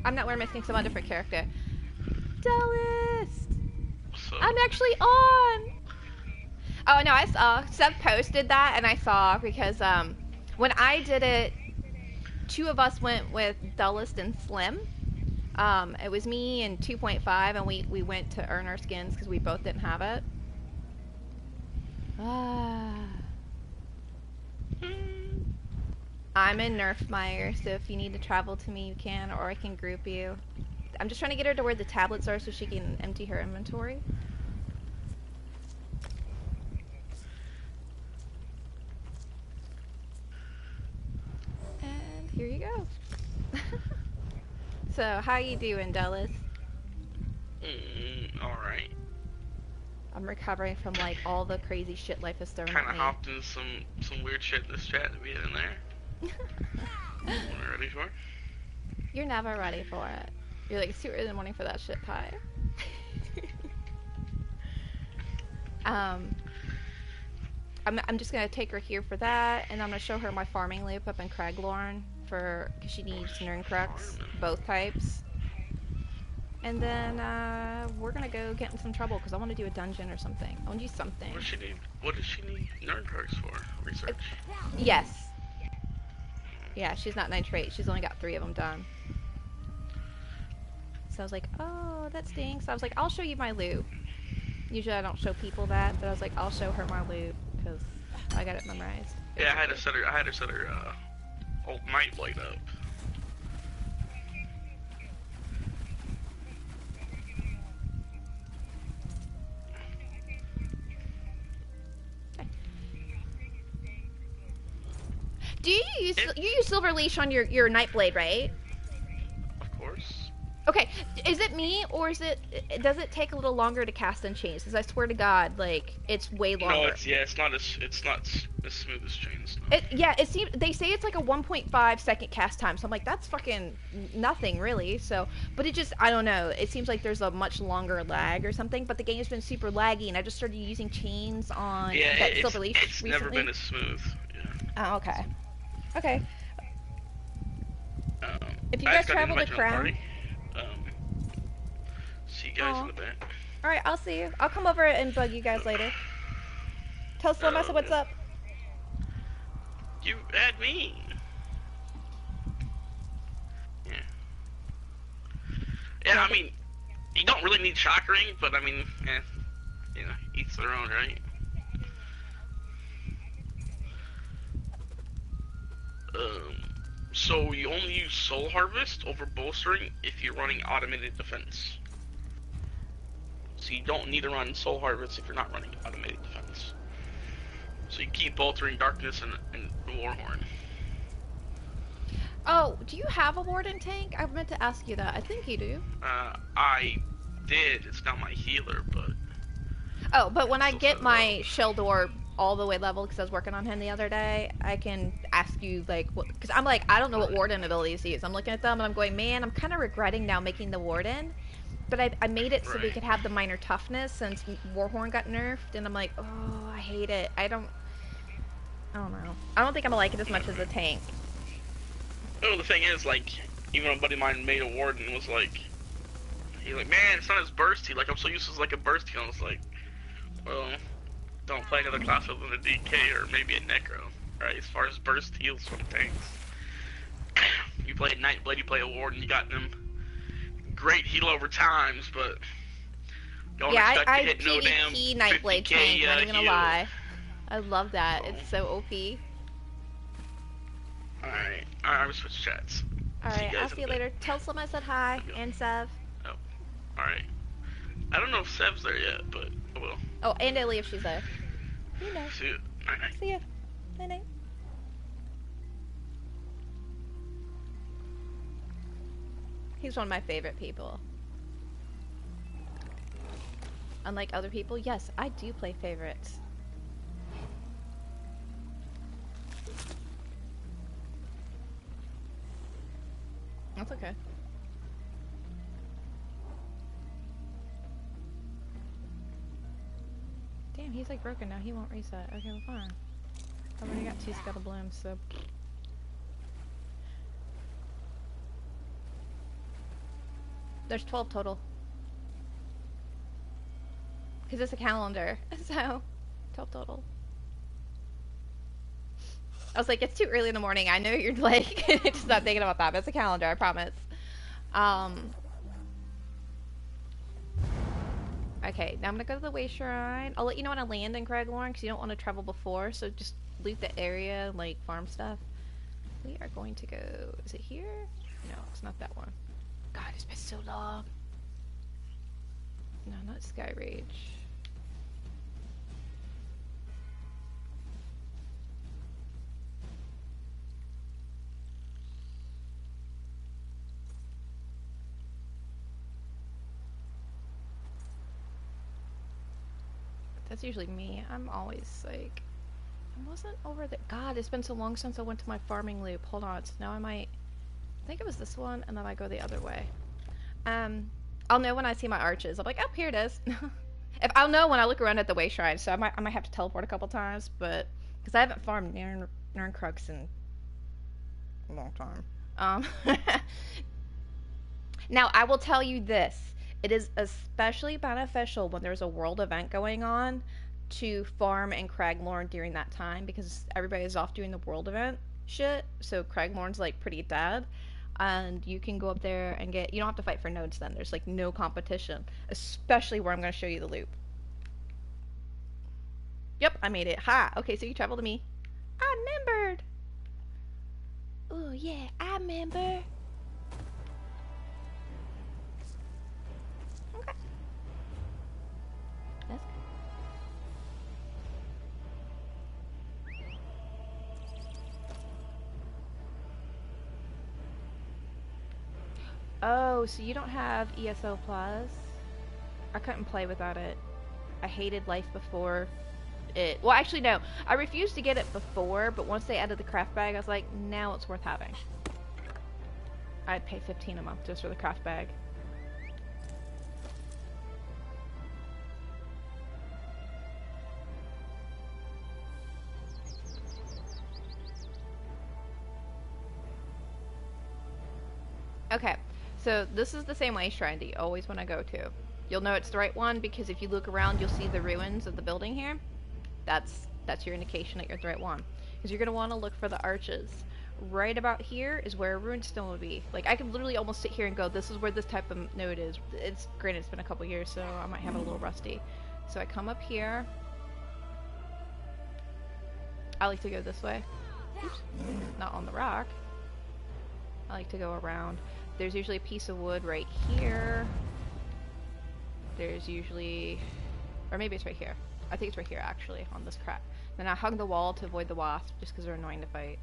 I'm not wearing my sneaks. I'm on a different character. Dallas! So, I'm actually on! Oh, no, I saw. Seth posted that, and I saw because when I did it, two of us went with Dullest and Slim. It was me and 2.5, and we went to earn our skins because we both didn't have it. I'm in Nerfmeyer, so if you need to travel to me, you can, or I can group you. I'm just trying to get her to where the tablets are so she can empty her inventory. And here you go. So, how you doing, Dulles? Alright. I'm recovering from, like, all the crazy shit life has thrown at me. Kinda hopped into some weird shit in this chat to be in there. Am I ready for it? You're never ready for it. You're like, it's too early in the morning for that shit pie. I'm just gonna take her here for that, and I'm gonna show her my farming loop up in Craiglorn for, because she needs Nerncrux, both types. And then we're gonna go get in some trouble because I want to do a dungeon or something. I want to do something. What does she need Nerncrux for? Research? Yes. Yeah, she's not nitrate. She's only got 3 of them done. So I was like, oh, that stinks. I was like, I'll show you my loot. Usually I don't show people that, but I was like, I'll show her my loot because I got it memorized. Yeah, I had to set her old night light up. Do you use Silver Leash on your Nightblade, right? Of course. Okay, is it me or does it take a little longer to cast than chains? Because I swear to God, like it's way longer. No, it's not as smooth as chains. No. It seems they say it's like a 1.5 second cast time, so I'm like that's fucking nothing really. So, but it just I don't know. It seems like there's a much longer lag or something. But the game's been super laggy, and I just started using chains on that Silver Leash recently. It's never been as smooth. Yeah. Oh, okay. Okay. If you guys travel to Crown. See you guys in a bit. Alright, I'll see you. I'll come over and bug you guys later. Tell Slim I said what's up. You had me. Yeah, I mean, you don't really need shock ring, but I mean, each their own, right? So you only use Soul Harvest over bolstering if you're running automated defense. So you don't need to run Soul Harvest if you're not running automated defense. So you keep bolstering Darkness and Warhorn. Oh, do you have a Warden tank? I meant to ask you that. I think you do. I did. It's not my healer, but... Oh, but when I get my Sheldor all the way leveled, because I was working on him the other day, I can ask you, like, what... Because I'm like, I don't know what Warden abilities to use. I'm looking at them, and I'm going, man, I'm kind of regretting now making the Warden. But I made it so we could have the minor toughness since Warhorn got nerfed, and I'm like, oh, I hate it. I don't know. I don't think I'm gonna like it as much as a tank. Oh, the thing is, like, even a buddy of mine made a Warden was like, he's like, man, it's not as bursty. Like, I'm so used to like a burst heal. I was like, well, don't play another class other than a DK or maybe a Necro, right? As far as burst heals from tanks. You play a Nightblade, you play a Warden, you got them great heal over times, but don't expect to hit no damn PvP Nightblade tank, I'm not even gonna lie. I love that. Oh. It's so OP. Alright, I'm gonna switch chats. Alright, I'll see you later. Tell Slim I said hi, and Sev. Oh, alright. I don't know if Sev's there yet, but I will. Oh, and Ellie if she's there. You know. See you. Night-night. See ya. Night-night. He's one of my favorite people. Unlike other people, yes, I do play favorites. That's okay. Damn, he's like broken now. He won't reset. Okay, well fine. I've already got 2 Scuttle Blooms, so... There's 12 total. Because it's a calendar. So, 12 total. I was like, it's too early in the morning. I know you're like, just not thinking about that. But it's a calendar, I promise. Okay, now I'm gonna go to the way shrine. I'll let you know when I land in Craiglorn because you don't want to travel before. So just loot the area, like farm stuff. We are going to go. Is it here? No, it's not that one. God, it's been so long. No, not Sky Rage. That's usually me. I'm always like, I wasn't over there. God, it's been so long since I went to my farming loop. Hold on, so now I might. I think it was this one, and then I go the other way. I'll know when I see my arches. I'm like, oh, here it is. If I'll know when I look around at the way shrine, so I might have to teleport a couple times, but because I haven't farmed Nirncrux in a long time. Now I will tell you this: it is especially beneficial when there's a world event going on to farm in Craiglorn during that time because everybody's off doing the world event shit. So Craiglorn's like pretty dead. And you can go up there and get. You don't have to fight for nodes then. There's like no competition, especially where I'm going to show you the loop. Yep, I made it. Ha! Okay, so you travel to me. I remembered! Oh, yeah, I remember. Okay. That's good. Oh, so you don't have ESO Plus? I couldn't play without it. I hated life before it. Well, actually, no. I refused to get it before, but once they added the craft bag, I was like, now it's worth having. I'd pay $15 a month just for the craft bag. Okay, so this is the same way shrine that you always want to go to. You'll know it's the right one because if you look around, you'll see the ruins of the building here. That's your indication that you're at the right one. Because you're going to want to look for the arches. Right about here is where a runestone would be. Like, I could literally almost sit here and go, this is where this type of node is. It's, granted, it's been a couple years, so I might have it a little rusty. So I come up here. I like to go this way. Oops. Not on the rock. I like to go around. There's usually a piece of wood right here. There's usually... Or maybe it's right here. I think it's right here, actually, on this crack. Then I hug the wall to avoid the wasp, just because they're annoying to fight.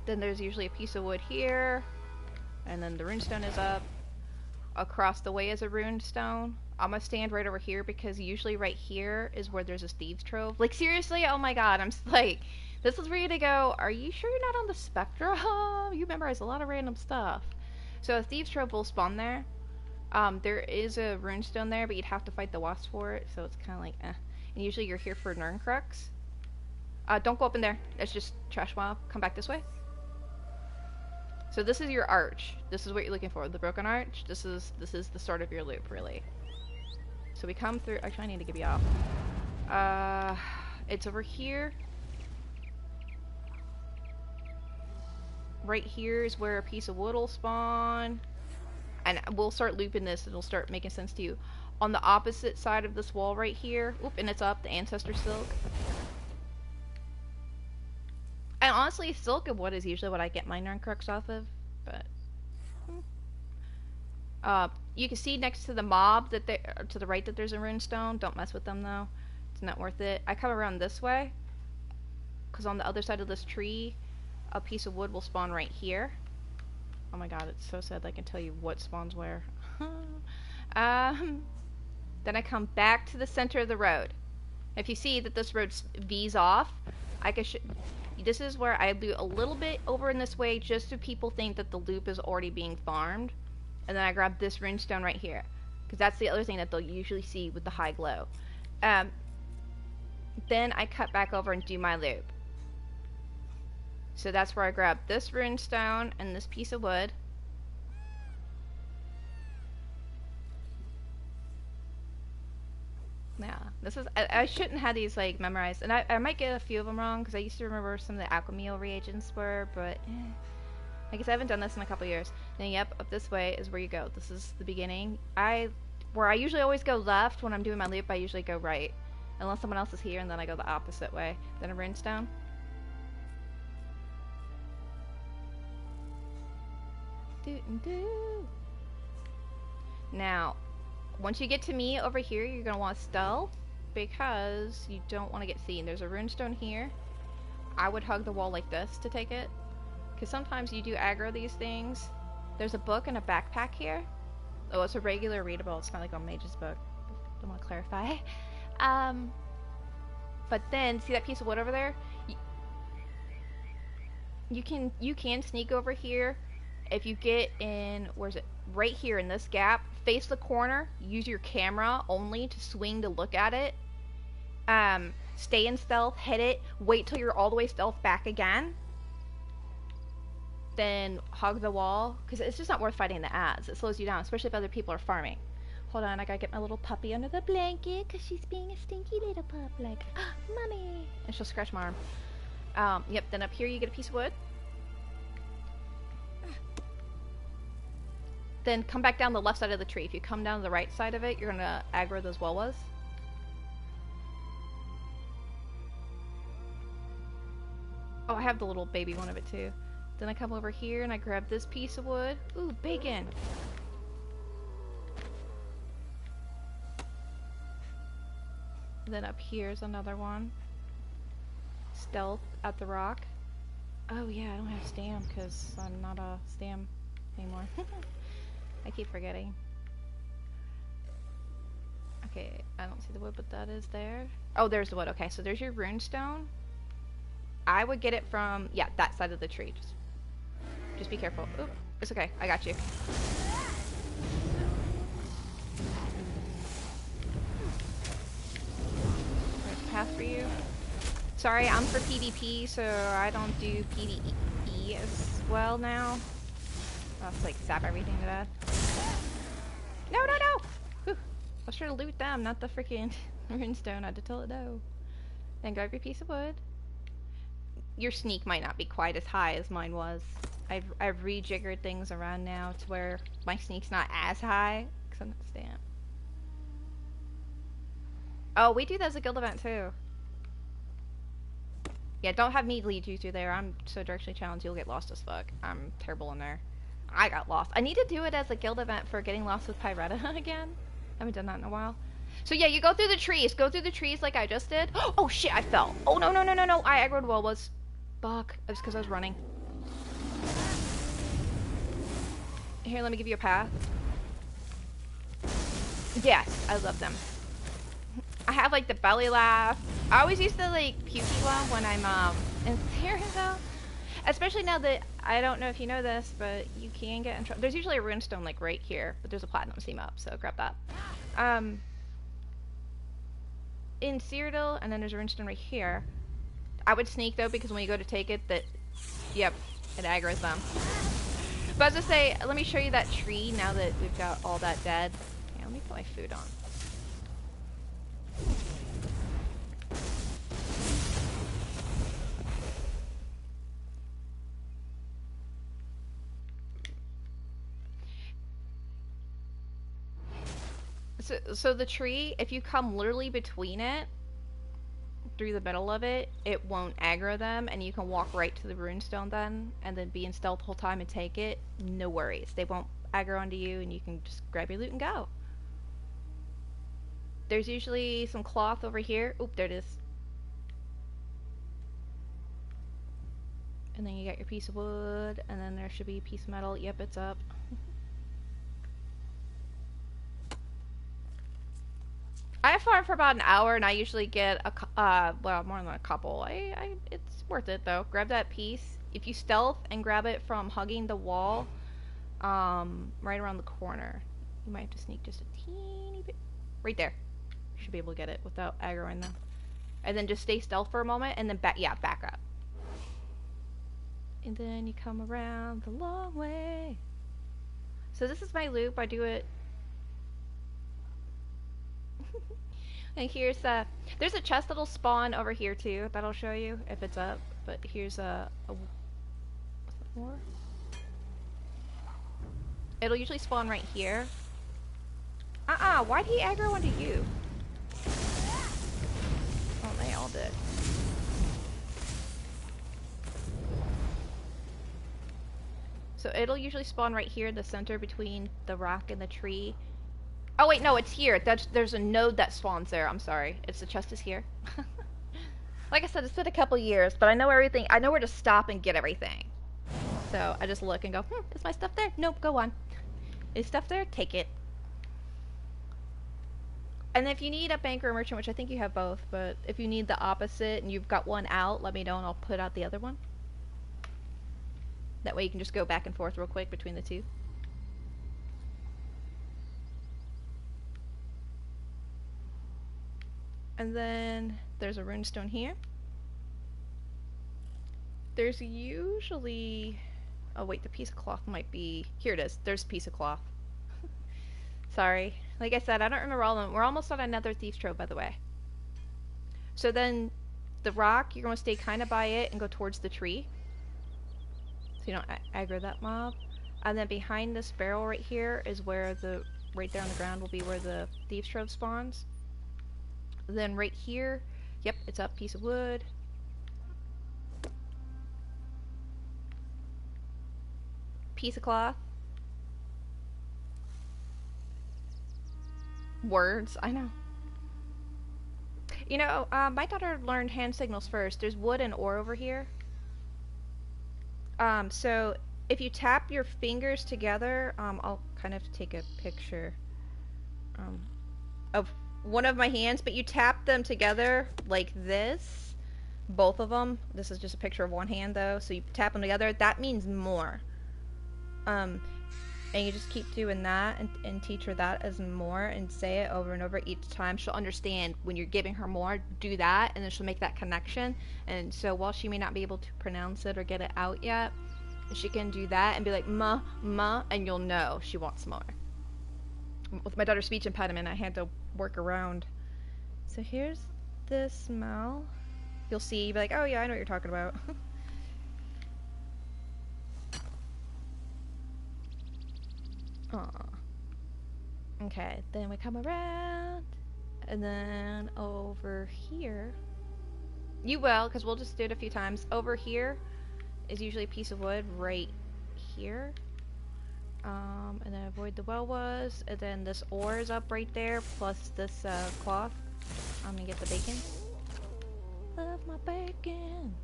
Then there's usually a piece of wood here. And then the runestone is up. Across the way is a runestone. I'm gonna stand right over here, because usually right here is where there's a thieves trove. Like, seriously? Oh my god, I'm like... This is where you to go, are you sure you're not on the spectrum? You memorize a lot of random stuff. So a thieves trove will spawn there. There is a runestone there, but you'd have to fight the wasp for it, so it's kind of like, eh. And usually you're here for Nirncrux. Don't go up in there. It's just trash mob. Come back this way. So this is your arch. This is what you're looking for. The broken arch. This is the start of your loop, really. So we come through. Actually, I need to give you off. It's over here. Right here is where a piece of wood will spawn. And we'll start looping this, and it'll start making sense to you. On the opposite side of this wall right here, oop, and it's up, the Ancestor Silk. And honestly, silk and wood is usually what I get my Nirncrux off of, but... you can see next to the mob, that to the right, that there's a runestone. Don't mess with them, though. It's not worth it. I come around this way, because on the other side of this tree, a piece of wood will spawn right here. Oh my god, it's so sad I can tell you what spawns where. Then I come back to the center of the road. If you see that this road V's off, I can this is where I do a little bit over in this way just so people think that the loop is already being farmed. And then I grab this runestone right here, because that's the other thing that they'll usually see with the high glow. Then I cut back over and do my loop. So that's where I grab this runestone and this piece of wood. Yeah, this is. I shouldn't have these like memorized, and I might get a few of them wrong because I used to remember some of the Aquameal reagents were, but I guess I haven't done this in a couple years. Then yep, up this way is where you go. This is the beginning. Where I usually always go left when I'm doing my loop, I usually go right, unless someone else is here, and then I go the opposite way. Then a runestone. Do. Now, once you get to me over here, you're going to want to stealth because you don't want to get seen. There's a runestone here. I would hug the wall like this to take it because sometimes you do aggro these things. There's a book and a backpack here. Oh, it's a regular readable. It's not like a mage's book. Don't want to clarify. But then, see that piece of wood over there? You can sneak over here. If you get in, where's it? Right here in this gap, face the corner, use your camera only to swing to look at it. Stay in stealth, hit it, wait till you're all the way stealth back again. Then hug the wall, because it's just not worth fighting the ads. It slows you down, especially if other people are farming. Hold on, I gotta get my little puppy under the blanket, because she's being a stinky little pup, like, mommy! And she'll scratch my arm. Yep, then up here you get a piece of wood. Then come back down the left side of the tree. If you come down the right side of it, you're gonna aggro those wallas. Oh, I have the little baby one of it too. Then I come over here and I grab this piece of wood. Ooh, bacon! Then up here's another one. Stealth at the rock. Oh yeah, I don't have stam because I'm not a stam anymore. I keep forgetting. Okay, I don't see the wood, but that is there. Oh, there's the wood. Okay, so there's your runestone. I would get it from, yeah, that side of the tree. Just be careful. Oop, it's okay. I got you. There's a path for you. Sorry, I'm for PvP, so I don't do PvE as well now. I'll just, like, sap everything to death. No! Whew. I was trying to loot them, not the freaking runestone. I had to tell it no. Then grab your piece of wood. Your sneak might not be quite as high as mine was. I've rejiggered things around now to where my sneak's not as high. Because I'm not stamp. Oh, we do that as a guild event too. Yeah, don't have me lead you through there. I'm so directionally challenged you'll get lost as fuck. I'm terrible in there. I got lost. I need to do it as a guild event for getting lost with Pyretta again. I haven't done that in a while. So yeah, you go through the trees. Go through the trees like I just did. Oh shit, I fell. Oh no. I aggroed Walwas. Fuck. It was because I was running. Here, let me give you a path. Yes, I love them. I have like the belly laugh. I always use the like pukey one when I'm in Cyrano. Especially now that, I don't know if you know this, but you can get in trouble. There's usually a runestone like right here, but there's a platinum seam up, so grab that. In Cyrodiil, and then there's a runestone right here. I would sneak though, because when you go to take it, yep, it aggroes them. But as I say, let me show you that tree now that we've got all that dead. Yeah, let me put my food on. So the tree, if you come literally between it, through the middle of it, it won't aggro them, and you can walk right to the runestone then, and then be in stealth the whole time and take it. No worries. They won't aggro onto you, and you can just grab your loot and go. There's usually some cloth over here. Oop, there it is. And then you got your piece of wood, and then there should be a piece of metal. Yep, it's up. I farm for about an hour, and I usually get well, more than a couple. It's worth it though. Grab that piece. If you stealth and grab it from hugging the wall, right around the corner, you might have to sneak just a teeny bit. Right there, you should be able to get it without aggroing them. And then just stay stealth for a moment, and then back up. And then you come around the long way. So this is my loop. I do it. And here's there's a chest that'll spawn over here too. That'll show you if it's up. But here's a more. It'll usually spawn right here. Why'd he aggro onto you? Oh, they all did. So it'll usually spawn right here in the center between the rock and the tree. Oh wait, no, it's here. There's a node that spawns there. I'm sorry. It's the chest is here. Like I said, it's been a couple years, but I know everything. I know where to stop and get everything. So I just look and go, is my stuff there? Nope, go on. Is stuff there? Take it. And if you need a banker or merchant, which I think you have both, but if you need the opposite and you've got one out, let me know and I'll put out the other one. That way you can just go back and forth real quick between the two. And then there's a runestone here. There's usually... Oh wait, the piece of cloth might be... Here it is. There's a piece of cloth. Sorry. Like I said, I don't remember all of them. We're almost on another Thief's Trove, by the way. So then, the rock, you're going to stay kind of by it and go towards the tree. So you don't aggro that mob. And then behind this barrel right here is where the... Right there on the ground will be where the Thief's Trove spawns. Then right here, yep, it's a piece of wood. Piece of cloth. Words, I know. You know, my daughter learned hand signals first. There's wood and ore over here. So if you tap your fingers together, I'll kind of take a picture of one of my hands, but you tap them together like this, both of them. This is just a picture of one hand though, so you tap them together. That means more. And you just keep doing that and teach her that as more and say it over and over each time. She'll understand when you're giving her more, do that, and then she'll make that connection. And so while she may not be able to pronounce it or get it out yet, she can do that and be like, ma, ma, and you'll know she wants more. With my daughter's speech impediment, I had to work around. So here's the smell. You'll see, you'll be like, oh yeah, I know what you're talking about. Aw. Okay, then we come around, and then over here, you will, because we'll just do it a few times. Over here is usually a piece of wood right here. And then avoid the well was, and then this ore is up right there, plus this cloth. I'm gonna get the bacon. Love my bacon.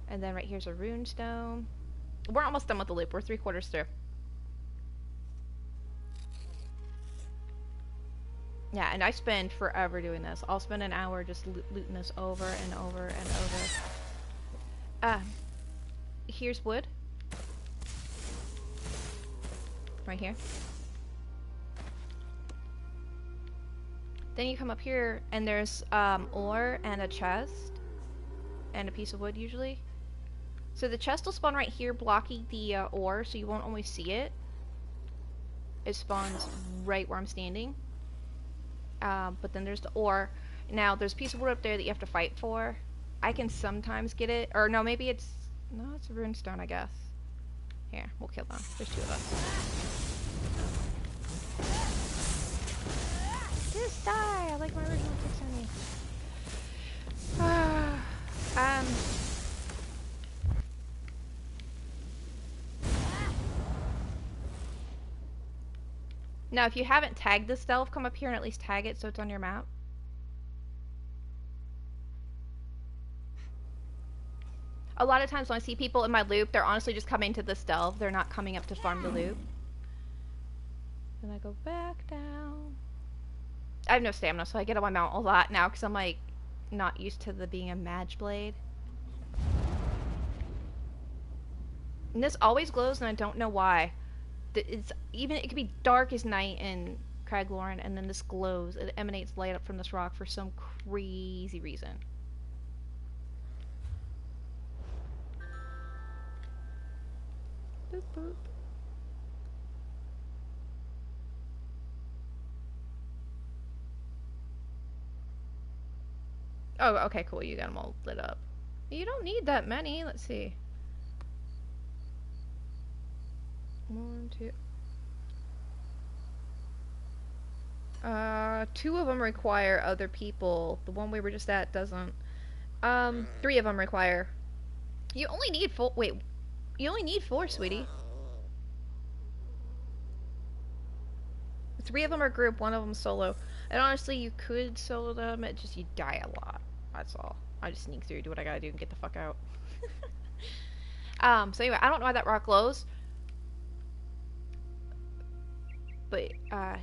And then right here's a rune stone. We're almost done with the loop. We're 3/4 through. Yeah, and I spend forever doing this. I'll spend an hour just looting this over and over and over. Here's wood. Right here. Then you come up here, and there's ore and a chest. And a piece of wood, usually. So the chest will spawn right here, blocking the ore, so you won't always see it. It spawns right where I'm standing. But then there's the ore. Now, there's a piece of wood up there that you have to fight for. I can sometimes get it. Or no, maybe it's... No, it's a runestone, I guess. Here, we'll kill them. There's 2 of us. Just die! I like my original Kixani. Now, if you haven't tagged this delve, come up here and at least tag it so it's on your map. A lot of times when I see people in my loop, they're honestly just coming to this delve. They're not coming up to farm the loop. Then I go back down. I have no stamina, so I get on my mount a lot now because I'm like not used to the being a mage blade. And this always glows and I don't know why. It's even it could be dark as night in Craglorn, and then this glows. It emanates light up from this rock for some crazy reason. Boop boop. Oh, okay, cool. You got them all lit up. You don't need that many. Let's see. 1, 2. Two of them require other people. The one we were just at doesn't. Three of them require. You only need four. Wait, you only need four, sweetie. Three of them are group, one of them solo. And honestly, you could solo them. It just you die a lot. That's all. I just sneak through, do what I gotta do, and get the fuck out. So anyway, I don't know why that rock glows. But,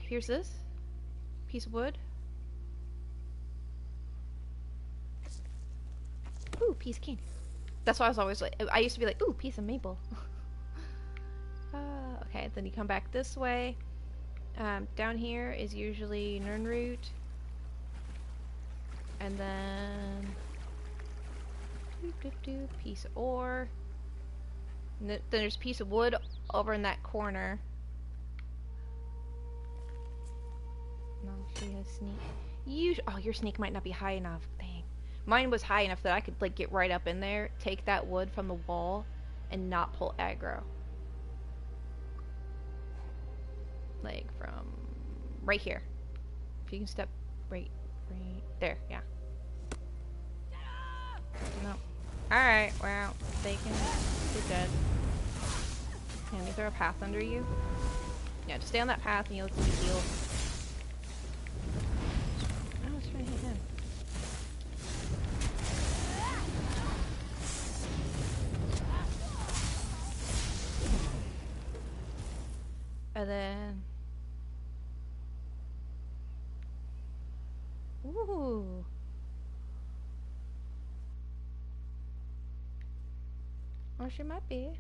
here's this. Piece of wood. Ooh, piece of candy. That's why I was always like, I used to be like, ooh, piece of maple. Okay, then you come back this way. Down here is usually Nernroot. And then... piece of ore. And then there's a piece of wood over in that corner. No, she has sneak. Oh, your sneak might not be high enough. Dang. Mine was high enough that I could like get right up in there, take that wood from the wall, and not pull aggro. Like from right here. If you can step right there, yeah. No. Alright, well, they can be dead. Can we throw a path under you? Yeah, just stay on that path and you'll be healed. Oh, it's trying to hit him. And then... Ooh. Oh, she might be.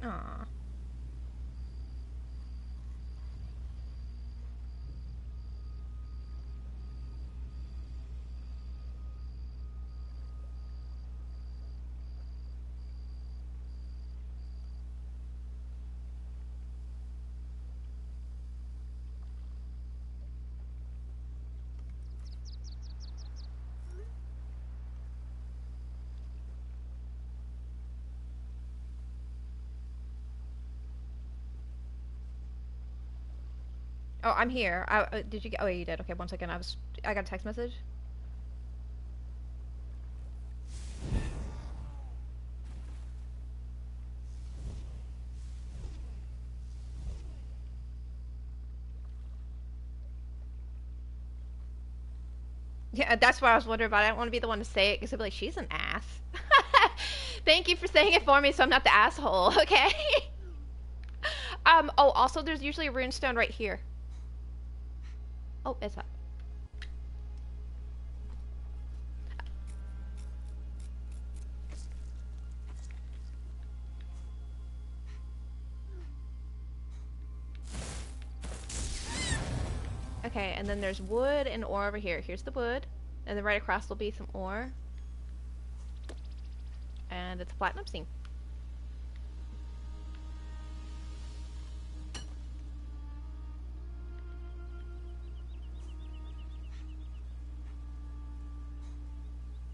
Aww. Oh, I'm here. Did you get? Oh, yeah, you did. Okay, one second. I got a text message. Yeah, that's why I was wondering about it. I don't want to be the one to say it because I'd be like, she's an ass. Thank you for saying it for me, so I'm not the asshole. Okay. Oh, also, there's usually a runestone right here. Oh, it's up. Okay, and then there's wood and ore over here. Here's the wood, and then right across will be some ore. And it's a platinum seam.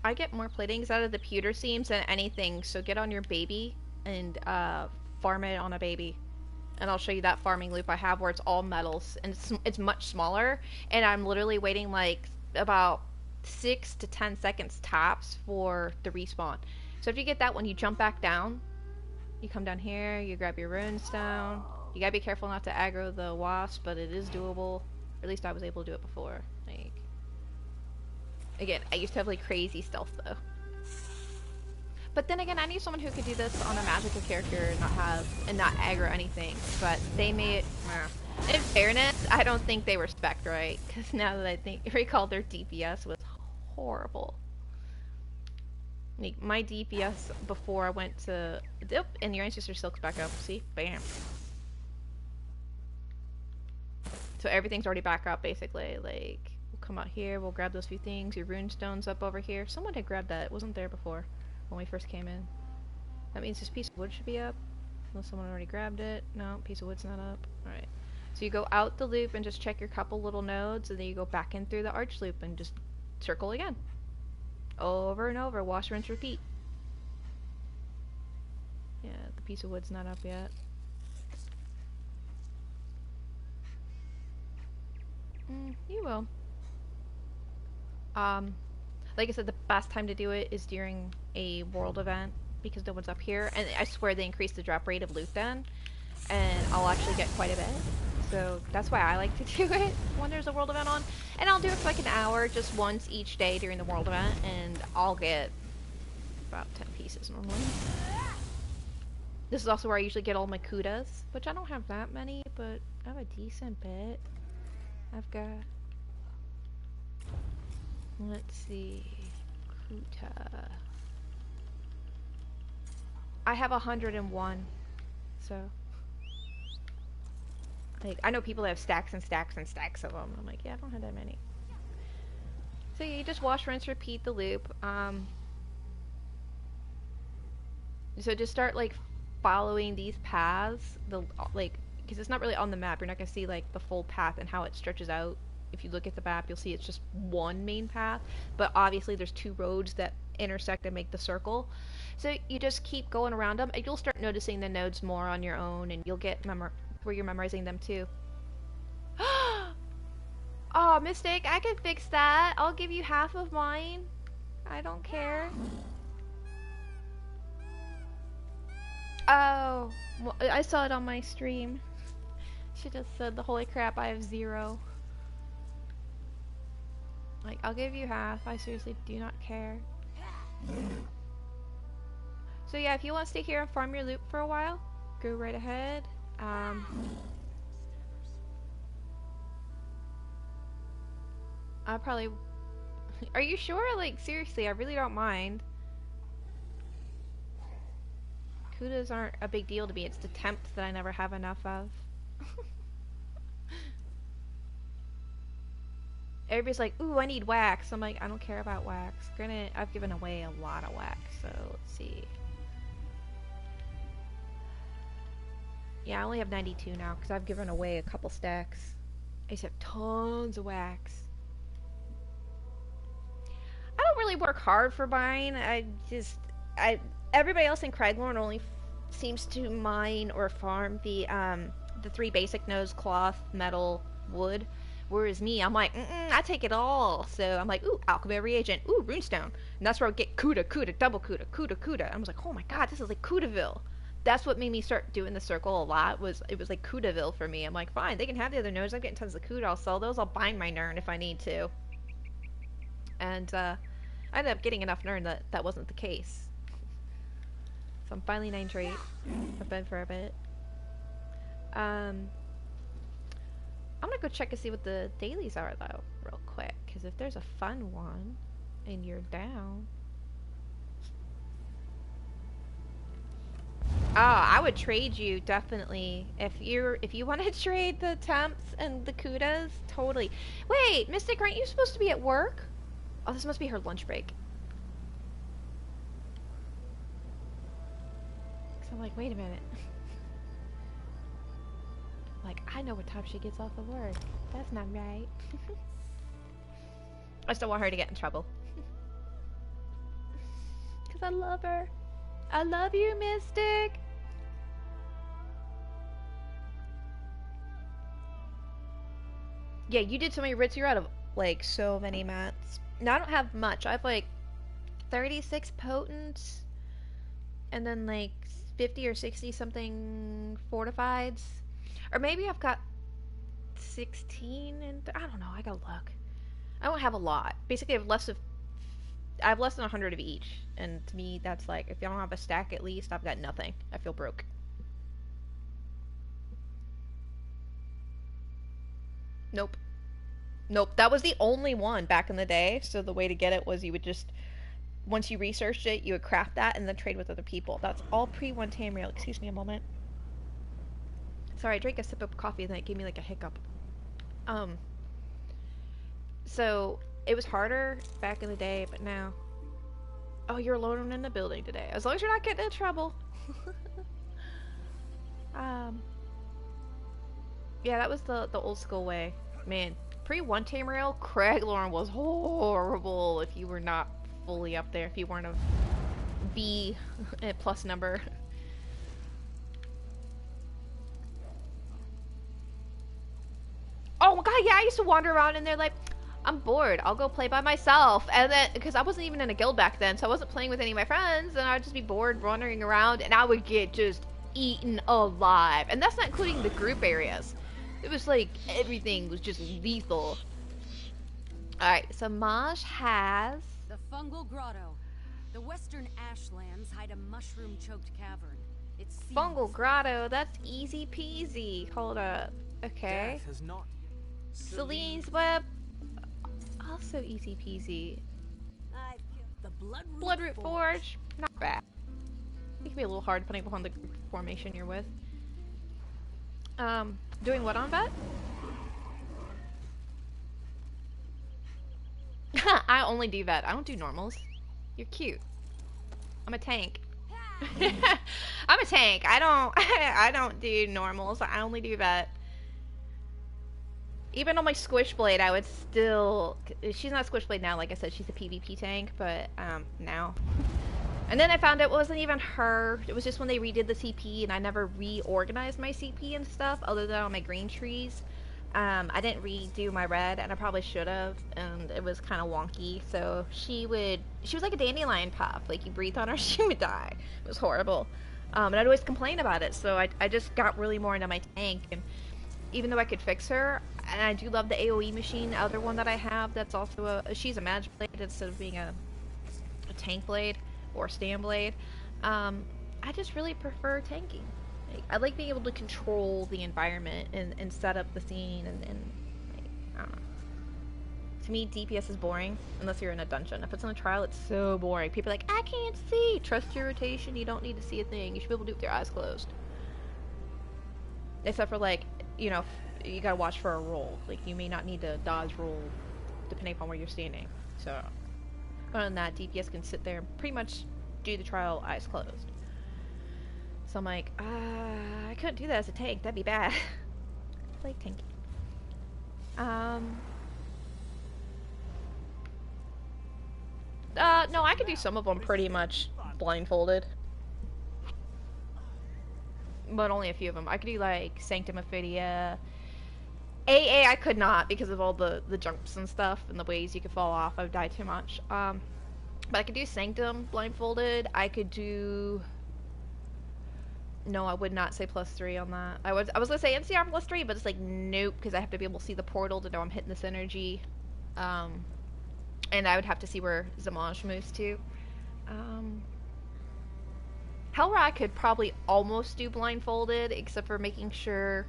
I get more platings out of the pewter seams than anything, so get on your baby and farm it on a baby. And I'll show you that farming loop I have where it's all metals and it's much smaller, and I'm literally waiting like about 6 to 10 seconds tops for the respawn. So if you get that one, you jump back down, you come down here, you grab your runestone. You gotta be careful not to aggro the wasp, but it is doable. Or at least I was able to do it before. Like, again, I used to have like crazy stealth though. But then again, I need someone who could do this on a magical character and not aggro anything. But they made, in fairness, I don't think they were spec'd right. Because now that I recall, their DPS was horrible. Like, my DPS before I went to, and your ancestor silks back up. See, bam. So everything's already back up basically. Like, we'll come out here. We'll grab those few things. Your rune stone's up over here. Someone had grabbed that. It wasn't there before when we first came in. That means this piece of wood should be up. Unless someone already grabbed it. No, piece of wood's not up. Alright. So you go out the loop and just check your couple little nodes, and then you go back in through the arch loop and just circle again. Over and over. Wash, rinse, repeat. Yeah, the piece of wood's not up yet. You will. Like I said, the best time to do it is during a world event, because no one's up here, and I swear they increase the drop rate of loot then, and I'll actually get quite a bit. So that's why I like to do it when there's a world event on. And I'll do it for like an hour, just once each day during the world event, and I'll get about 10 pieces normally. This is also where I usually get all my kudas, which I don't have that many, but I have a decent bit. I've got... Let's see... Kuta... I have 101, so... Like, I know people that have stacks and stacks and stacks of them. I'm like, yeah, I don't have that many. So yeah, you just wash, rinse, repeat the loop. So just start, like, following these paths. Because it's not really on the map. You're not going to see, like, the full path and how it stretches out. If you look at the map, you'll see it's just one main path. But obviously there's two roads that intersect and make the circle. So you just keep going around them, and you'll start noticing the nodes more on your own, and you'll get where you're memorizing them too. Oh, Mystic, I can fix that. I'll give you half of mine. I don't care. Oh, well, I saw it on my stream. She just said, the holy crap, I have 0. Like, I'll give you half. I seriously do not care. So yeah, if you want to stay here and farm your loot for a while, go right ahead. I'll probably... Are you sure? Like, seriously, I really don't mind. Kudas aren't a big deal to me. It's the temps that I never have enough of. Everybody's like, ooh, I need wax. I'm like, I don't care about wax. Granted, I've given away a lot of wax, so let's see. Yeah, I only have 92 now, because I've given away a couple stacks. I used to have tons of wax. I don't really work hard for buying. Everybody else in Craiglorn only seems to mine or farm the 3 basic nodes: cloth, metal, wood. Whereas me, I'm like, I take it all. So I'm like, ooh, alchemy reagent, ooh, runestone. And that's where I get Kuda, double Kuda. I was like, oh my god, this is like Kudaville. That's what made me start doing the circle a lot. It was like Kudaville for me. I'm like, fine, they can have the other nodes. I'm getting tons of Kuda. I'll sell those. I'll bind my Nern if I need to. And I ended up getting enough Nern that wasn't the case. So I'm finally 9 trait. I've been for a bit. I'm gonna go check and see what the dailies are though, real quick. Because if there's a fun one and you're down. Oh, I would trade you, definitely. If you want to trade the temps and the kudas, totally. Wait, Mystic, aren't you supposed to be at work? Oh, this must be her lunch break. So I'm like, wait a minute. Like, I know what time she gets off of work. That's not right. I still want her to get in trouble. Because I love her. I love you, Mystic. Yeah, you did so many writs. You're out of, like, so many mats. Now, I don't have much. I have, like, 36 potents. And then, like, 50 or 60 something fortifieds. Or maybe I've got 16 and... I don't know. I gotta look. I don't have a lot. Basically, I have less than 100 of each. And to me, that's like, if I don't have a stack at least, I've got nothing. I feel broke. Nope. Nope. That was the only one back in the day. So the way to get it was you would just... Once you researched it, you would craft that and then trade with other people. That's all pre-1 Tamriel. Excuse me a moment. Sorry, I drank a sip of coffee and then it gave me like a hiccup. So it was harder back in the day, but now. Oh, you're alone in the building today. As long as you're not getting in trouble. um. Yeah, that was the old school way. Man, pre one team rail, Craig Lauren was horrible if you were not fully up there. If you weren't a B plus number. Oh my god, yeah, I used to wander around in there like, I'm bored, I'll go play by myself. And then, because I wasn't even in a guild back then, so I wasn't playing with any of my friends, and I'd just be bored wandering around, and I would get just eaten alive. And that's not including the group areas. It was like, everything was just lethal. Alright, so Maj has... The fungal grotto. The western ashlands hide a mushroom-choked cavern. It's Fungal grotto, that's easy peasy. Hold up. Okay. Death has not Celine's web, also easy peasy. the Bloodroot Forge, not bad. It can be a little hard depending upon the group formation you're with. Doing what on vet? I only do vet. I don't do normals. You're cute. I'm a tank. I'm a tank. I don't do normals. I only do vet. Even on my Squishblade, I would still... She's not Squishblade now, like I said, she's a PvP tank, but, now. And then I found it wasn't even her. It was just when they redid the CP, and I never reorganized my CP and stuff, other than on my green trees. I didn't redo my red, and I probably should have, and it was kind of wonky, so she was like a dandelion puff. Like, you breathe on her, she would die. It was horrible. And I'd always complain about it, so I just got really more into my tank, and even though I could fix her, and I do love the AoE machine, the other one that I have, that's also she's a magic blade instead of being a tank blade or a stand blade. I just really prefer tanking. Like, I like being able to control the environment and set up the scene and like, I don't know. To me, DPS is boring unless you're in a dungeon. If it's in a trial, it's so boring. People are like, I can't see. Trust your rotation. You don't need to see a thing. You should be able to do it with your eyes closed. Except for, like, you know, you gotta watch for a roll. Like, you may not need to dodge roll depending upon where you're standing. So, other than that, DPS can sit there and pretty much do the trial eyes closed. So I'm like, I couldn't do that as a tank. That'd be bad. I like tanking. No, I could do some of them pretty much blindfolded. But only a few of them. I could do, like, Sanctum Ophidia. AA I could not because of all the jumps and stuff and the ways you could fall off. I would die too much. But I could do Sanctum blindfolded. I could do... No, I would not say +3 on that. I was gonna say NCR +3, but it's like, nope, because I have to be able to see the portal to know I'm hitting this energy. And I would have to see where Zamaj moves to. Hellra I could probably almost do blindfolded, except for making sure...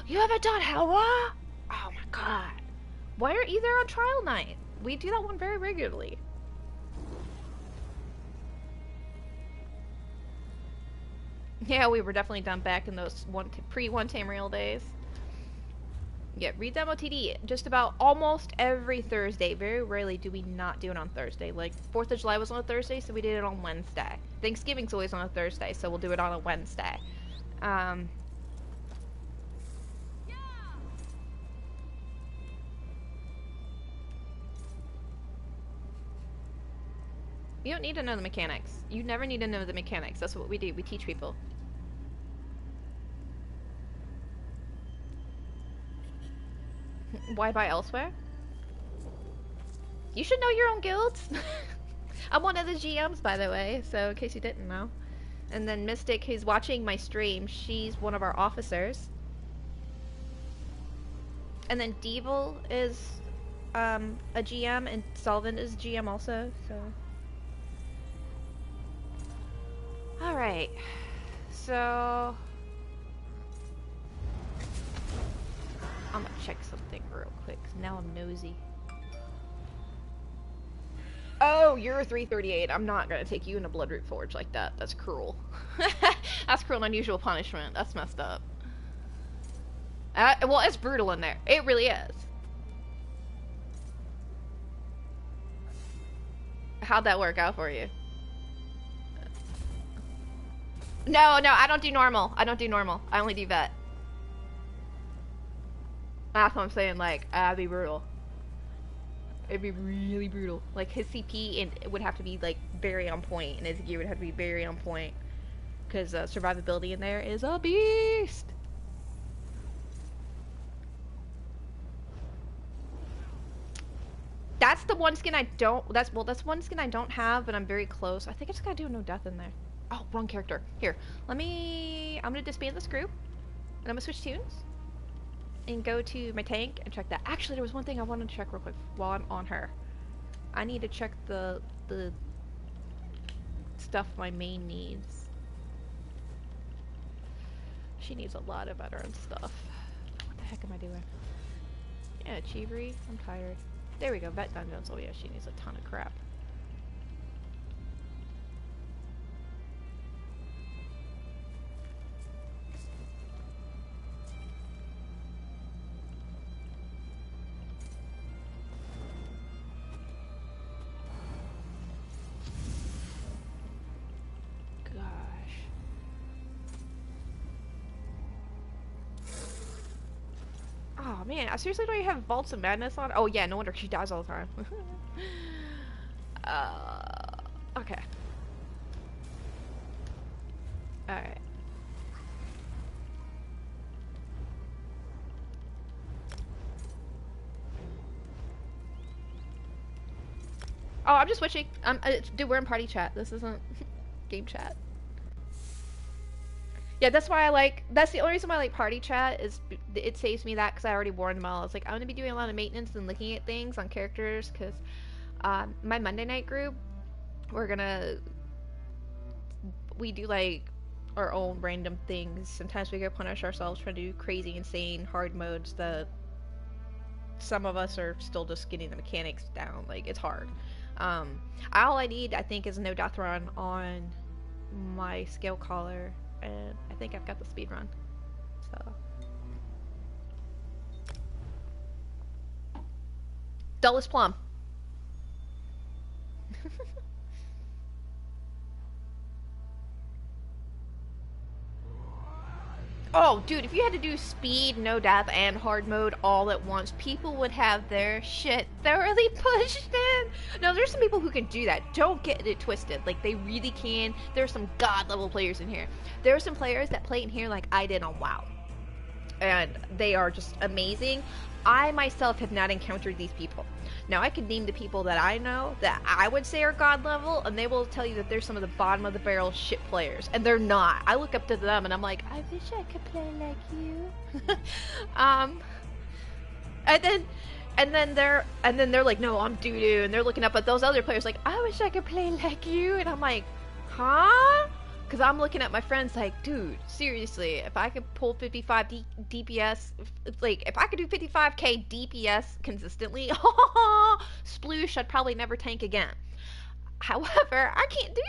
You haven't done Hellra? Oh my god. Why aren't you there on trial night? We do that one very regularly. Yeah, we were definitely done back in those pre-one Tamriel days. Yeah, redemo TD just about almost every Thursday. Very rarely do we not do it on Thursday. Like, 4th of July was on a Thursday, so we did it on Wednesday. Thanksgiving's always on a Thursday, so we'll do it on a Wednesday. You don't need to know the mechanics. You never need to know the mechanics. That's what we do. We teach people. Why buy elsewhere? You should know your own guilds. I'm one of the GMs, by the way, so in case you didn't know. And then Mystic, who's watching my stream, she's one of our officers. And then Devil is a GM, and Solvent is GM also, so... Alright, so... I'm gonna check something real quick, 'cause now I'm nosy. Oh, you're a 338. I'm not gonna take you in a Bloodroot Forge like that. That's cruel. That's cruel and unusual punishment. That's messed up. Well, it's brutal in there. It really is. How'd that work out for you? No, I don't do normal. I don't do normal. I only do vet. That's what I'm saying, like, that'd be brutal. It'd be really brutal. Like, his CP and it would have to be, like, very on point, and his gear would have to be very on point. Because survivability in there is a beast! That's the one skin I don't, that's one skin I don't have, but I'm very close. I think I just gotta do no death in there. Oh, wrong character. Here, I'm gonna disband this group, and I'm gonna switch tunes, and go to my tank and check that. Actually, there was one thing I wanted to check real quick while I'm on her. I need to check the stuff my main needs. She needs a lot of veteran stuff. What the heck am I doing? Yeah, Chievery. I'm tired. There we go, vet dungeons. Oh yeah, she needs a ton of crap. Oh man, I seriously don't even have Vaults of Madness on? Oh yeah, no wonder she dies all the time. Okay. Alright. Oh, I'm just switching. Dude, we're in party chat. This isn't game chat. Yeah, that's why I like, that's the only reason why I like party chat, is it saves me that, because I already warned them all. I was like, I'm going to be doing a lot of maintenance and looking at things on characters, because my Monday night group, we do like our own random things. Sometimes we go punish ourselves, trying to do crazy, insane, hard modes that some of us are still just getting the mechanics down. Like, it's hard. All I need, I think, is no death run on my scale collar. And I think I've got the speed run. So. Dullest plum. Oh, dude, if you had to do speed, no death, and hard mode all at once, people would have their shit thoroughly pushed in. Now, there's some people who can do that. Don't get it twisted. Like, they really can. There's some god-level players in here. There are some players that play in here like I did on WoW. And they are just amazing. I myself have not encountered these people. Now, I could name the people that I know that I would say are god level, and they will tell you that they're some of the bottom of the barrel shit players, and they're not. I look up to them and I'm like, I wish I could play like you. and then they're like, no, I'm doo-doo, and they're looking up at those other players like, I wish I could play like you, and I'm like, huh? Because I'm looking at my friends like, dude, seriously, if I could pull 55 DPS, like, if I could do 55k DPS consistently, sploosh, I'd probably never tank again. However, I can't do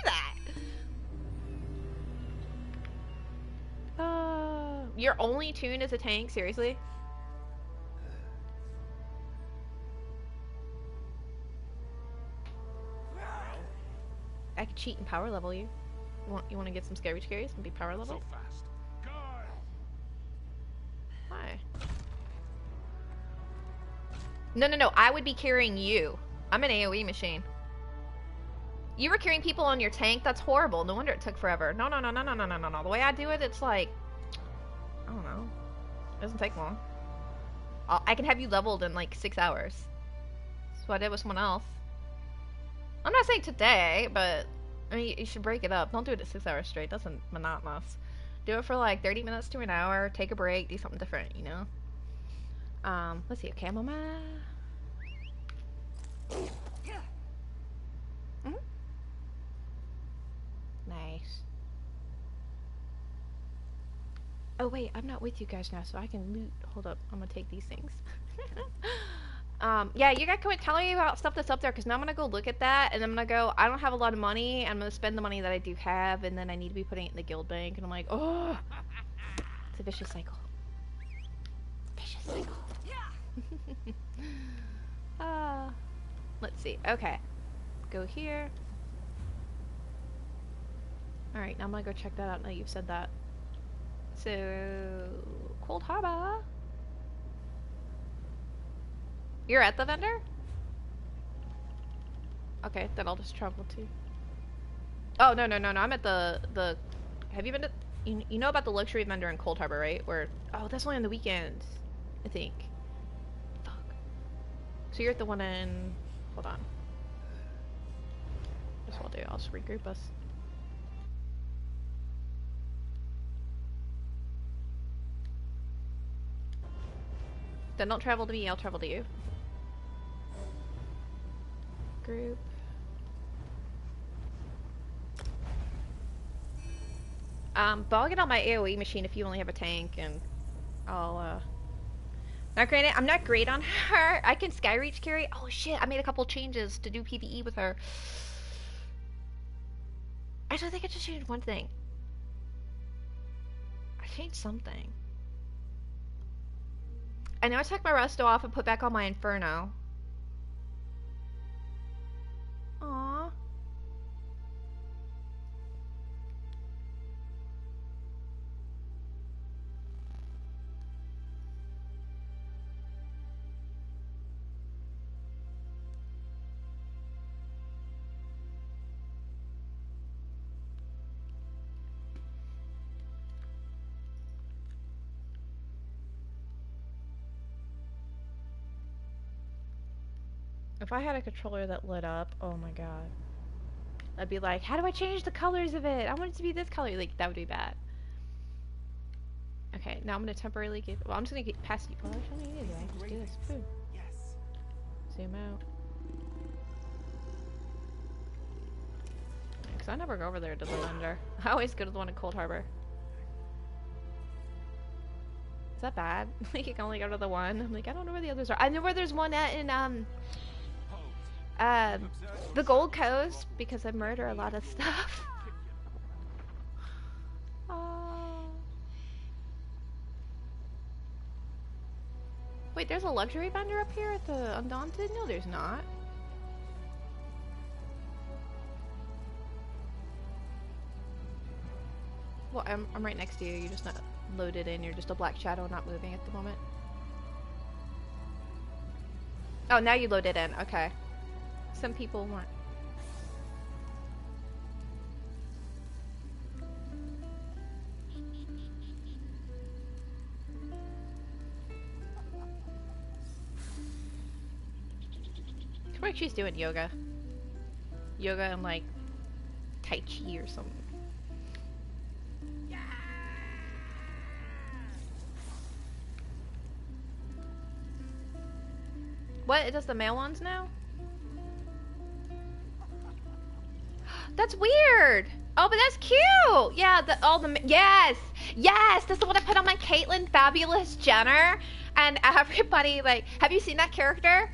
that. Your only tune is a tank? Seriously? I could cheat and power level you. You want to get some scary scaries and be power level? So fast. Hi. No. I would be carrying you. I'm an AoE machine. You were carrying people on your tank? That's horrible. No wonder it took forever. No. The way I do it, it's like, I don't know. It doesn't take long. I can have you leveled in like 6 hours. That's what I did with someone else. I'm not saying today, but I mean, you should break it up. Don't do it at 6 hours straight. That's monotonous. Do it for like 30 minutes to an hour. Take a break. Do something different, you know? Let's see. Okay, I'm on my... Nice. Oh, wait. I'm not with you guys now, so I can loot. Hold up. I'm gonna take these things. Yeah, you guys quit telling me about stuff that's up there, because now I'm gonna go look at that, and I'm gonna go, I don't have a lot of money, I'm gonna spend the money that I do have, and then I need to be putting it in the guild bank, and I'm like, oh! It's a vicious cycle. Vicious cycle. Let's see. Okay. go here. Alright, now I'm gonna go check that out now you've said that. So, Cold Harbor. You're at the vendor? Okay, then I'll just travel to. Oh, no, I'm at the... Have you been to... You know about the luxury vendor in Cold Harbor, right? Where... Oh, that's only on the weekends, I think. Fuck. So you're at the one in... Hold on. That's what I'll do. I'll just regroup us. Then don't travel to me, I'll travel to you. Group. But I'll get on my AoE machine if you only have a tank, and I'll, Not great. I'm not great on her. I can Skyreach carry. Oh shit, I made a couple changes to do PvE with her. Actually, I think I just changed one thing. I changed something. I know I took my resto off and put back on my Inferno. Aww. If I had a controller that lit up, oh my god. I'd be like, how do I change the colors of it? I want it to be this color. Like, that would be bad. Okay, now I'm gonna temporarily get. Well, I'm just gonna get past you. Oh, actually, anyway, just do this. Boom. Yes. Zoom out. Because I never go over there to the vendor. I always go to the one in Cold Harbor. Is that bad? Like, you can only go to the one? I'm like, I don't know where the others are. I know where there's one at in, the Gold Coast, because I murder a lot of stuff. Wait, there's a luxury vendor up here at the Undaunted? No, there's not. Well, I'm right next to you. You're just not loaded in. You're just a black shadow not moving at the moment. Oh, now you loaded in. Okay. Some people want... I feel like she's doing yoga. Yoga and like Tai Chi or something. What? It does the male ones now? That's weird! Oh, but that's cute! Yeah, yes! Yes! That's the one I put on my Caitlyn Fabulous Jenner. And everybody, like, have you seen that character?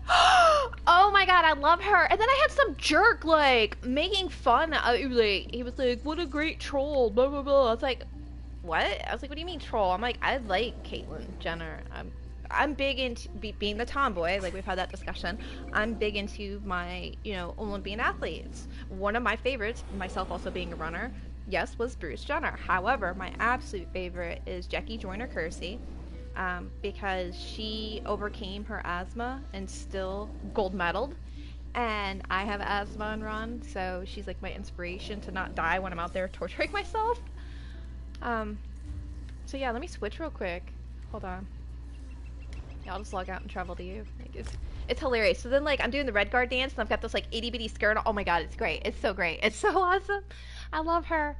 Oh my god, I love her. And then I had some jerk, like, making fun. He was like, what a great troll, blah, blah, blah. I was like, what? I was like, what do you mean troll? I'm like, I like Caitlyn Jenner. I'm big into being the tomboy, like we've had that discussion. I'm big into my, you know, Olympian athletes. One of my favorites, myself also being a runner, yes, was Bruce Jenner. However, my absolute favorite is Jackie Joyner-Kersee, because she overcame her asthma and still gold medaled. And I have asthma and run, so she's like my inspiration to not die when I'm out there torturing myself. So yeah, let me switch real quick. Hold on. Yeah, I'll just log out and travel to you. Like, it's hilarious. So then, like, I'm doing the Red Guard dance, and I've got this, like, itty-bitty skirt. Oh my god, it's great. It's so great. It's so awesome. I love her.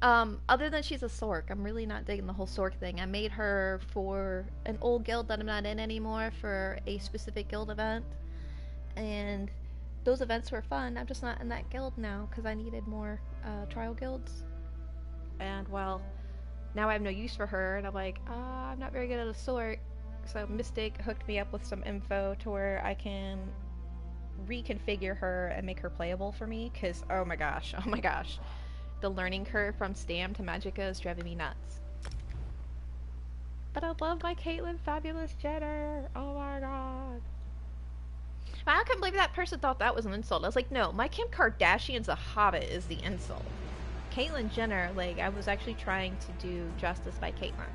Other than she's a Sork, I'm really not digging the whole Sork thing. I made her for an old guild that I'm not in anymore for a specific guild event. And those events were fun. I'm just not in that guild now, because I needed more, trial guilds. And, well, now I have no use for her, and I'm like, I'm not very good at a Sork. So Mystic hooked me up with some info to where I can reconfigure her and make her playable for me, because oh my gosh, the learning curve from Stam to Magicka is driving me nuts. But I love my Caitlyn Fabulous Jenner. Oh my god. I couldn't believe that person thought that was an insult. I was like, no, my Kim Kardashian's a hobbit is the insult. Caitlyn Jenner, like, I was actually trying to do justice by Caitlyn.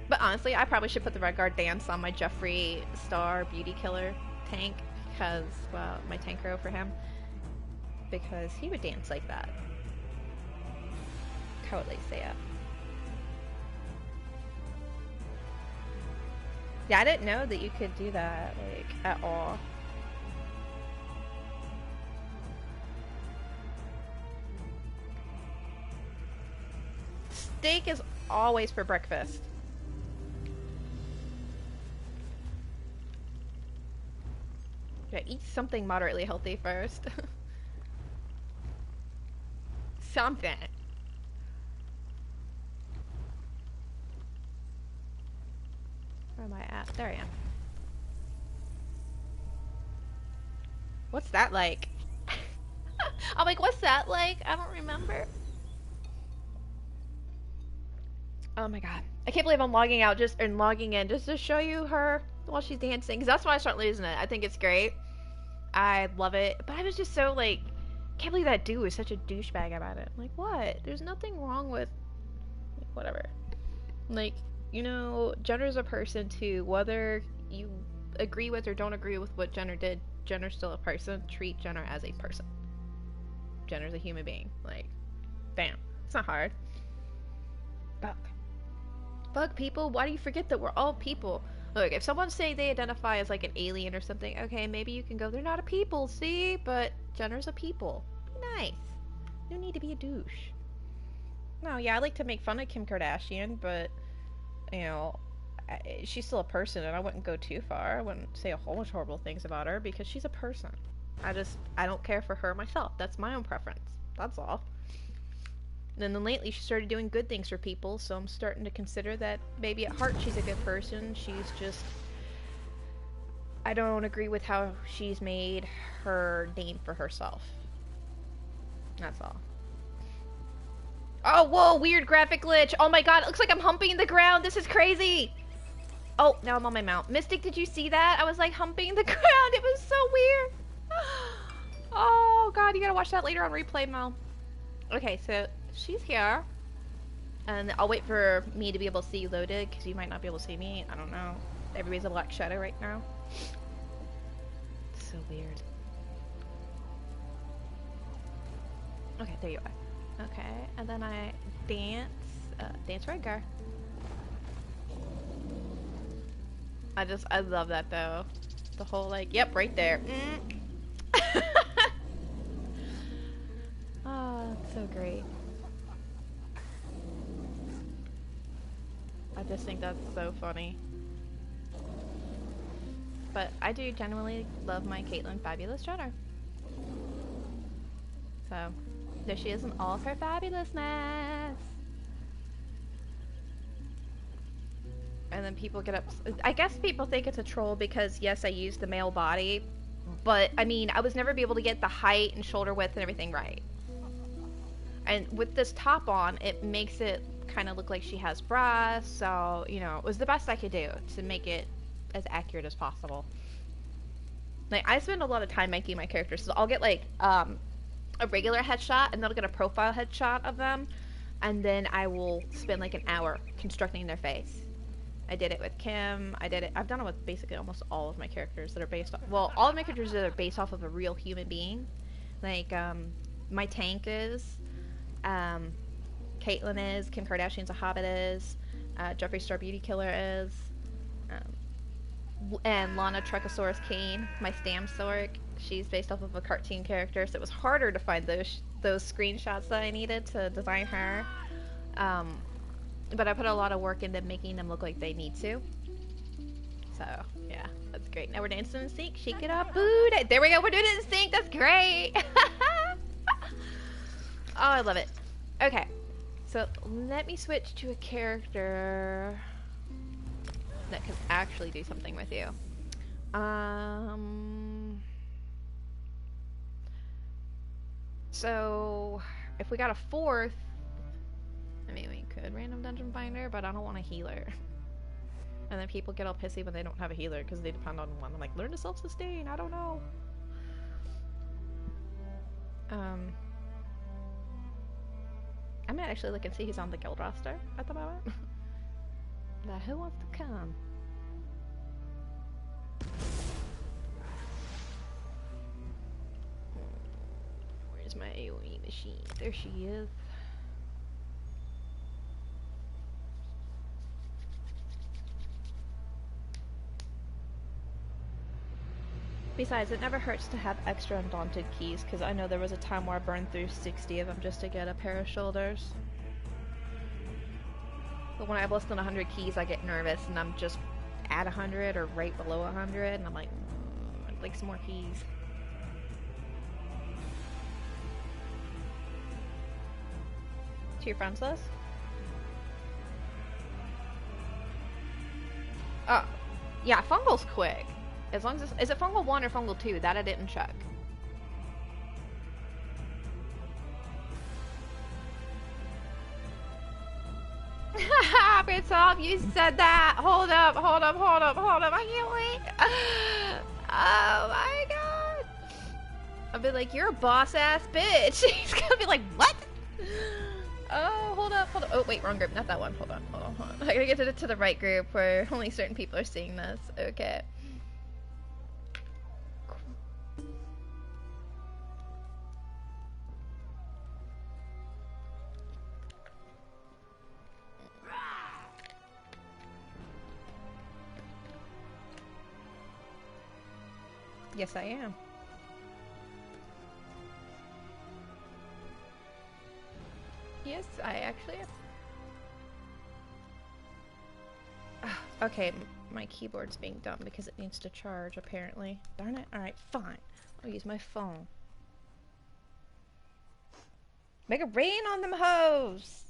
But honestly, I probably should put the Red Guard dance on my Jeffree Star Beauty Killer tank, because, well, my tank row for him. Because he would dance like that. How would they say it? Yeah, I didn't know that you could do that, like, at all. Steak is always for breakfast. Yeah, eat something moderately healthy first. Something. Where am I at? There I am. What's that like? I'm like, what's that like? I don't remember. Oh my god. I can't believe I'm logging out and logging in just to show you her while she's dancing. Because that's why I start losing it. I think it's great. I love it. But I was just so like, can't believe that dude was such a douchebag about it. I'm like, what? There's nothing wrong with, like, whatever. Like, you know, Jenner's a person too. Whether you agree with or don't agree with what Jenner did, Jenner's still a person. Treat Jenner as a person. Jenner's a human being. Like, bam. It's not hard. Fuck. Fuck people. Why do you forget that we're all people? Look, if someone say they identify as like an alien or something, okay, maybe you can go, they're not a people, see? But Jenner's a people. Be nice. No need to be a douche. No, yeah, I like to make fun of Kim Kardashian, but, you know, she's still a person, and I wouldn't go too far. I wouldn't say a whole bunch of horrible things about her, because she's a person. I don't care for her myself. That's my own preference. That's all. And then lately, she started doing good things for people, so I'm starting to consider that maybe at heart she's a good person. She's just... I don't agree with how she's made her name for herself. That's all. Oh, whoa, weird graphic glitch. Oh my god, it looks like I'm humping the ground. This is crazy. Oh, now I'm on my mount. Mystic, did you see that? I was like humping the ground. It was so weird. Oh god, you gotta watch that later on replay, Mel. Okay, so she's here. And I'll wait for me to be able to see you loaded, because you might not be able to see me. I don't know. Everybody's a black shadow right now. So weird. Okay, there you are. Okay, and then I dance, dance Redgar. I love that though. The whole like, yep, right there. Oh, that's so great. I just think that's so funny. But I do genuinely love my Caitlyn Fabulous Jenner. So, there she is in all of her fabulousness. And then people get up. I guess people think it's a troll because, yes, I used the male body. But, I mean, I was never be able to get the height and shoulder width and everything right. And with this top on, it makes it kind of look like she has breasts. So, you know, it was the best I could do to make it as accurate as possible. Like, I spend a lot of time making my characters. So I'll get, like, a regular headshot, and then I'll get a profile headshot of them. And then I will spend, like, an hour constructing their face. I did it with Kim. I've done it with basically almost all of my characters that are based off, well, all of my characters that are based off of a real human being. Like, my tank is, Caitlyn is, Kim Kardashian's a hobbit is, Jeffree Star Beauty Killer is, and Lana Trekosaurus Kane, my Stamsork, she's based off of a cartoon character, so it was harder to find those screenshots that I needed to design her. But I put a lot of work into making them look like they need to. So, yeah, that's great. Now we're dancing in sync. Shake it up. Boo! There we go. We're doing it in sync. That's great. Oh, I love it. Okay. So, let me switch to a character that can actually do something with you. So, if we got a fourth, I mean, we could random dungeon finder, but I don't want a healer. And then people get all pissy when they don't have a healer because they depend on one. I'm like, learn to self-sustain. I don't know. I might actually look and see who's on the guild roster at the moment. Now, who wants to come? Where's my AoE machine? There she is. Besides, it never hurts to have extra undaunted keys, because I know there was a time where I burned through 60 of them just to get a pair of shoulders. But when I have less than 100 keys, I get nervous, and I'm just at 100 or right below 100, and I'm like, I'd like some more keys. To your friends list? Oh, yeah, fungal's quick. As long as it's, is it fungal 1 or fungal 2? That I didn't check. Haha, you said that. Hold up. I can't wait. Oh my god. I'll be like, you're a boss ass bitch. He's gonna be like, what? Oh, hold up. Oh, wait, wrong group. Not that one. Hold on. I gotta get to the right group where only certain people are seeing this. Okay. Yes, I am. Yes, I actually am. Okay, my keyboard's being dumb because it needs to charge, apparently. Darn it. Alright, fine. I'll use my phone. Make it rain on them hoes!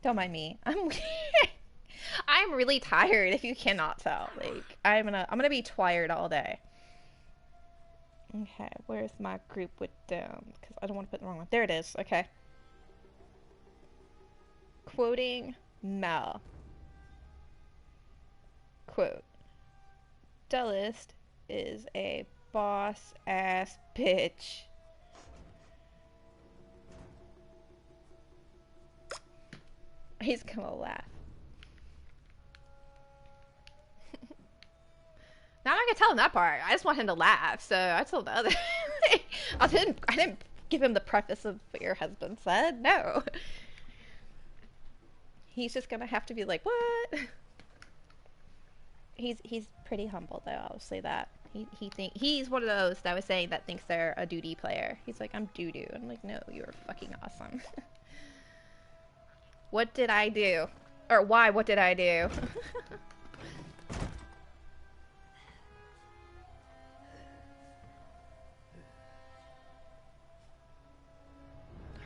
Don't mind me. I'm really tired, if you cannot tell. Like, I'm gonna be tired all day. Okay, where's my group with them? Because I don't want to put the wrong one. There it is. Okay. Quoting Mel. Quote. Dullist is a boss ass bitch. He's gonna laugh. Now I'm not gonna tell him that part. I just want him to laugh, so I told the other. I didn't give him the preface of what your husband said. No. He's just gonna have to be like, what? He's pretty humble though, I'll say that. He's one of those that I was saying that thinks they're a duty player. He's like, I'm doo-doo. I'm like, no, you're fucking awesome. What did I do? Or why, what did I do?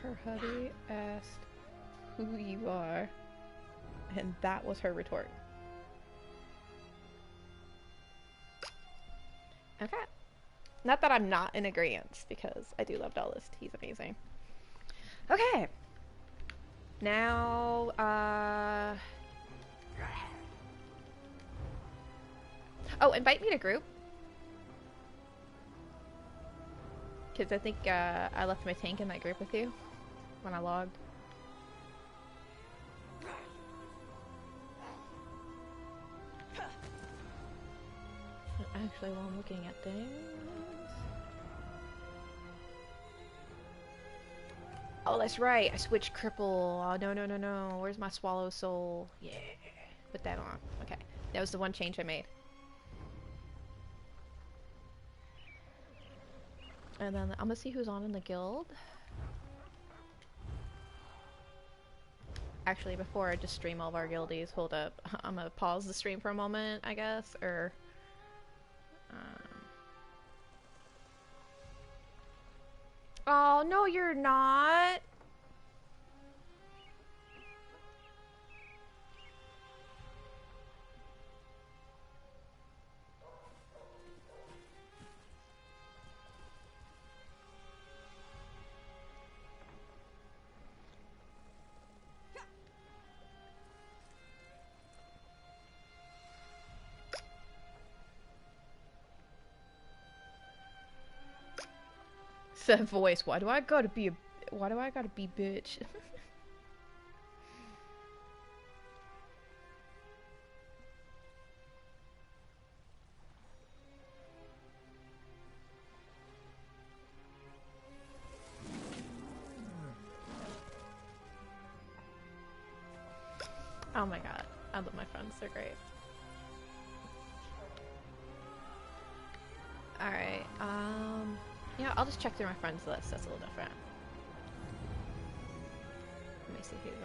Her hubby asked who you are, and that was her retort. Okay. Not that I'm not in agreement, because I do love Dullist. He's amazing. Okay. Now, oh, invite me to group. Because I think I left my tank in that group with you when I logged. Actually, while I'm looking at things... Oh, that's right. I switched cripple. Oh, no. Where's my swallow soul? Yeah. Put that on. Okay. That was the one change I made. And then I'm gonna see who's on in the guild. Actually, before I just stream all of our guildies, hold up. I'm gonna pause the stream for a moment, I guess, or... Oh, no, you're not! That voice. Why do I gotta be bitch? Oh my god. I love my friends. They're great. Alright, yeah, I'll just check through my friends list. That's a little different. Let me see who's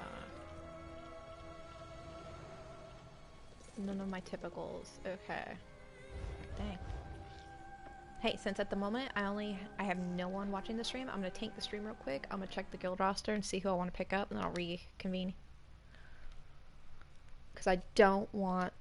on. None of my typicals. Okay. Dang. Hey, since at the moment I have no one watching the stream, I'm gonna tank the stream real quick. I'm gonna check the guild roster and see who I want to pick up, and then I'll reconvene. Because I don't want